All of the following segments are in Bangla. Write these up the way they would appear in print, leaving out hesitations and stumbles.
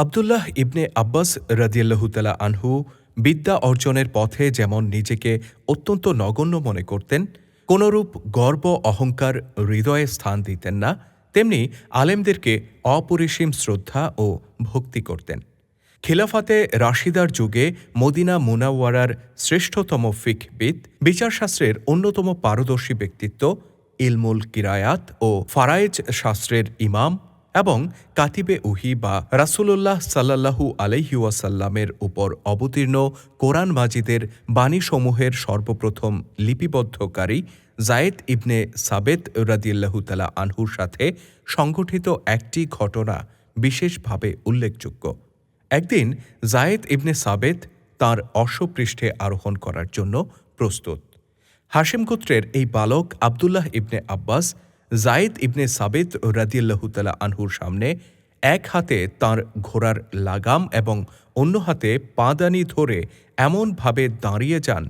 আবদুল্লাহ ইবনে আব্বাস রাদিয়াল্লাহু তাআলা আনহু বিদ্যা অর্জনের পথে যেমন নিজেকে অত্যন্ত নগণ্য মনে করতেন, কোনরূপ গর্ব অহংকার হৃদয়ে স্থান দিতেন না, তেমনি আলেমদেরকে অপরিসীম শ্রদ্ধা ও ভক্তি করতেন। খিলাফাতে রাশিদার যুগে মদিনা মুনাওয়ারার শ্রেষ্ঠতম ফিকহবিদ, বিচারশাস্ত্রের অন্যতম পারদর্শী ব্যক্তিত্ব, ইলমুল কিরায়াত ও ফারায়েজ শাস্ত্রের ইমাম এবং কাতিবে উহি বা রাসূলুল্লাহ সাল্লাল্লাহু আলাইহি ওয়াসাল্লামের উপর অবতীর্ণ কোরআন মাজিদের বাণীসমূহের সর্বপ্রথম লিপিবদ্ধকারী যায়েদ ইবনে সাবেত রাদিয়াল্লাহু তাআলা আনহুর সাথে সংঘটিত একটি ঘটনা বিশেষভাবে উল্লেখযোগ্য। একদিন যায়েদ ইবনে সাবেত তাঁর অশ্বপৃষ্ঠে আরোহণ করার জন্য প্রস্তুত। হাশেম গোত্রের এই বালক আবদুল্লাহ ইবনে আব্বাস যায়েদ ইবনে সাবেত রাদিয়াল্লাহু তাআলা আনহুর সামনে এক হাতে তাঁর ঘোড়ার লাগাম এবং অন্য হাতে পাদানি ধরে এমনভাবে দাঁড়িয়ে যান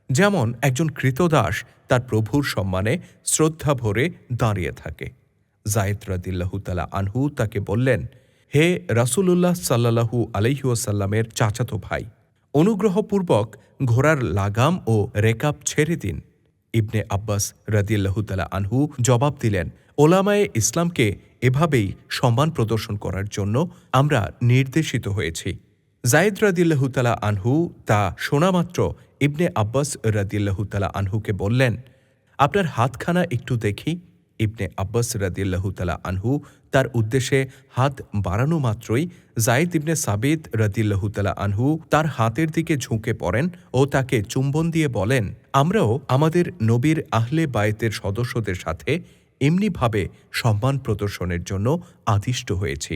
যেমন একজন ক্রীতদাস তার প্রভুর সম্মানে শ্রদ্ধা ভরে দাঁড়িয়ে থাকে। যায়েদ রাদিয়াল্লাহু তাআলা আনহু তাকে বললেন, হে রাসূলুল্লাহ সাল্লাল্লাহু আলাইহি ওয়াসাল্লামের চাচাতো ভাই, অনুগ্রহপূর্বক ঘোড়ার লাগাম ও রেকাব ছেড়ে দিন। ইবনে আব্বাস রাদিয়াল্লাহু তাআলা আনহু জবাব দিলেন, ওলামায়ে ইসলামকে এভাবেই সম্মান প্রদর্শন করার জন্য আমরা নির্দেশিত হয়েছি। যায়েদ রাদিয়াল্লাহু তাআলা আনহু তা শোনামাত্র ইবনে আব্বাস রাদিয়াল্লাহু তাআলা আনহুকে বললেন, আপনার হাতখানা একটু দেখি। ইবনে আব্বাস রাদিয়াল্লাহু তাআলা আনহু তার উদ্দেশ্যে হাত বাড়ানো মাত্রই যায়েদ ইবনে সাবিত রাদিয়াল্লাহু তাআলা আনহু তার হাতের দিকে ঝুঁকে পড়েন ও তাকে চুম্বন দিয়ে বলেন, আমরাও আমাদের নবীর আহলে বায়েতের সদস্যদের সাথে এমনিভাবে সম্মান প্রদর্শনের জন্য আদিষ্ট হয়েছি।